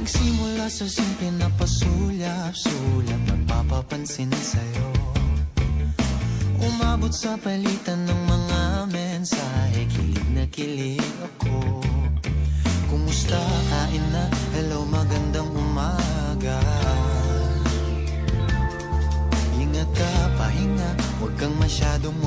Nagsimula sa simple na pasulyap-sulyap, nagpapapansin sa'yo. Umabot sa palitan ng mga mensahe, kilig na kilig ako. Kumusta, kain na, hello, magandang umaga. Ingat ka, pahinga, huwag kang masyadong